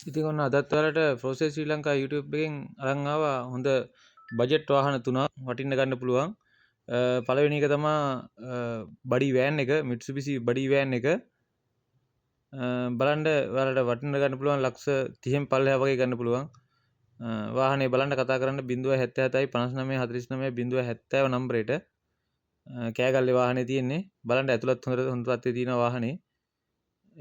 ඉතින් ඔන්න අදත් ඔයාලට ෆ්‍රෝසෙස් ශ්‍රී ලංකා YouTube එකෙන් අරන් ආවා හොඳ බජට් වාහන තුනක් වටින්න ගන්න පුළුවන්. පළවෙනි එක තමා බඩි වෑන් එක Mitsubishi බඩි වෑන් එක. බලන්න ඔයාලට වටින්න ගන්න පුළුවන් ලක්ෂ 30න් පල්ලෙහා වගේ ගන්න පුළුවන්. වාහනේ බලන්න කතා කරන්න 077යි 59 49 070 නම්බරේට. කෑගල්ලේ වාහනේ තියෙන්නේ. බලන්න ඇතුළත් හොඳ තත්ත්වයේ තියෙන වාහනේ.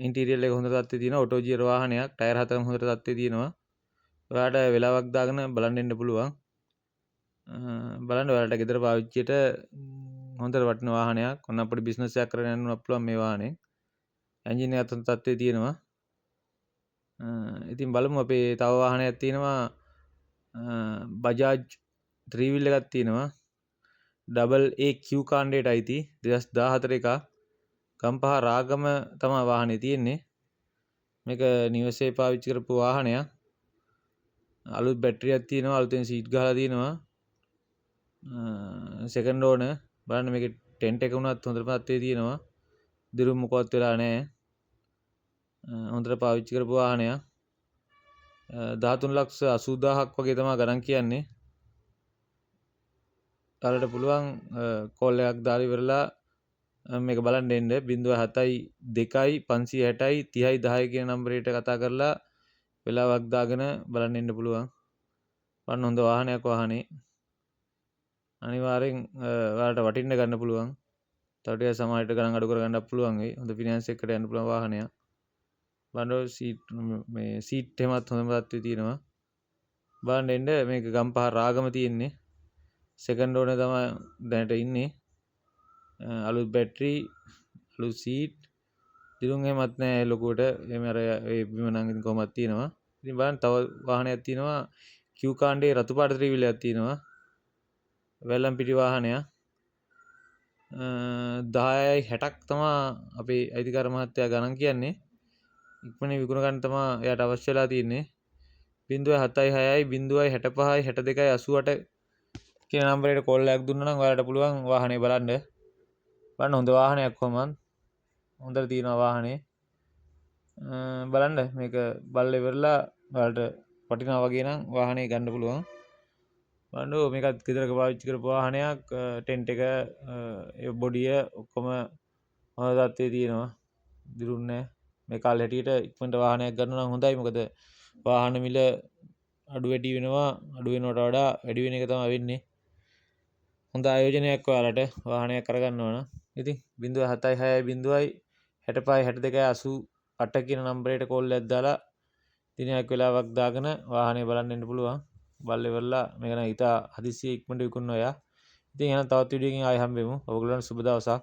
ඉන්ටීරියර් එක හොඳ තත්ත්වයේ තියෙනවා. ඔටෝ ජියර් වාහනයක්. ටයර් හතරම හොඳ තත්ත්වයේ තියෙනවා. ඔයාලට වෙලාවක් දාගෙන බලන්න ඉන්න පුළුවන්. බලන්න ඔයාලට ගෙදර පාවිච්චියට හොඳට වටින වාහනයක්. ඔන්න අපිට බිස්නස් එකක් කරගෙන යන්න පුළුවන් මේ වාහනේ. එන්ජින් එකත් හොඳ තත්ත්වයේ තියෙනවා. ඉතින් බලමු අපේ තව වාහනයක් තියෙනවා. බජාජ් 3 wheel එකක් තියෙනවා. ඩබල් ඒ Q කාණ්ඩයට අයිති 2014 එකක්. ගම්පහ රාගම තමයි වාහනේ තියෙන්නේ. මේක නිවසේ පාවිච්චි කරපු වාහනයක්. අලුත් බැටරියක් තියෙනවා. අලුතෙන් සීට් ගහලා තියෙනවා. සෙකන්ඩ් ඕනර්. බලන්න මේකේ ටෙන්ට් එක උනත් හොඳට තත්ත්වයේ තියෙනවා. දිරුම් මොකවත් වෙලා නැහැ. හොඳට පාවිච්චි කරපු වාහනයක්. 13,80,000ක් වගේ තමයි ගණන් කියන්නේ. ඔයාලට පුළුවන් කෝල් එකක් දාලා ඉවරලා මේක බලන්න එන්න 072 560යි 30යි 10 කියන නම්බරයට කතා කරලා වෙලාවක් දාගෙන බලන්න එන්න පුළුවන්. වන්න හොඳ වාහනයක් වාහනේ. අනිවාර්යෙන් ඔයාලට වටින්න ගන්න පුළුවන්. තව ටිකක් සමහරට ගණන් අඩු කරගන්නත් පුළුවන් වෙයි. හොඳ ෆිනෑන්ස් එකකට යන්න පුළුවන් වාහනයක්. බලන්න සීට් එහෙමත් හොඳම තත්ත්වයේ තියෙනවා. බලන්න එන්න මේක ගම්පහ රාගම තියෙන්නේ. සෙකන්ඩ් ඕනර් තමයි දැනට ඉන්නේ. අලුත් බැටරි අලුත් සීට් දිරුම් එහෙමත් නැහැ ලොකුවට. එහෙම අර ඒ බිම නම් ඉතින් කොහොමද තියෙනවා. ඉතින් බලන්න තව වාහනයක් තියෙනවා. Q කාණ්ඩේ රතු පාට 3 wheel එකක් තියෙනවා. වැල්ලම් පිටි වාහනයක්. 10යි 60ක් තමයි අපේ අයිතිකාර මහත්තයා ගණන් කියන්නේ. ඉක්මනින් විකුණ ගන්න තමයි එයාට අවශ්‍ය වෙලා තියෙන්නේ. 076යි 065යි 62යි 88 කියන නම්බරයට කෝල් එකක් දුන්නා නම් ඔයාලට පුළුවන් වාහනේ බලන්න. බලන්න හොඳ වාහනයක් කොහොමද? හොඳට තියෙනවා වාහනේ. බලන්න මේක බලලා ඉවරලා ඔයාලට වටිනවා වගේ නම් වාහනේ ගන්න පුළුවන්. බලන්න මේකත් ගෙදරක පාවිච්චි කරපු වාහනයක්. ටෙන්ට් එක ඒ බොඩිය ඔක්කොම හොඳ තත්ත්වයේ තියෙනවා. දිරුන්නේ මේ කාලේ හැටියට ඉක්මනට වාහනයක් ගන්න නම් හොඳයි. මොකද වාහන මිල අඩු වැඩි වෙනවා. අඩු වෙනවට වඩා වැඩි වෙන එක තමයි වෙන්නේ. හොඳ ආයෝජනයක් ඔයාලට වාහනයක් කරගන්න ඕන. ඉතින් 076යි 065යි 62යි 88 කියන නම්බරයට කෝල් එකක් දාලා දිනයක් වෙලාවක් දාගෙන වාහනේ බලන්න එන්න පුළුවන්. බලලා ඉවරලා මේක නම් ඉතා හදිස්සියේ ඉක්මනට විකුණනවා යා. ඉතින් එහෙනම් තවත් වීඩියෝ එකකින් ආයෙ හම්බෙමු. ඔයගොල්ලන්ට සුබ දවසක්.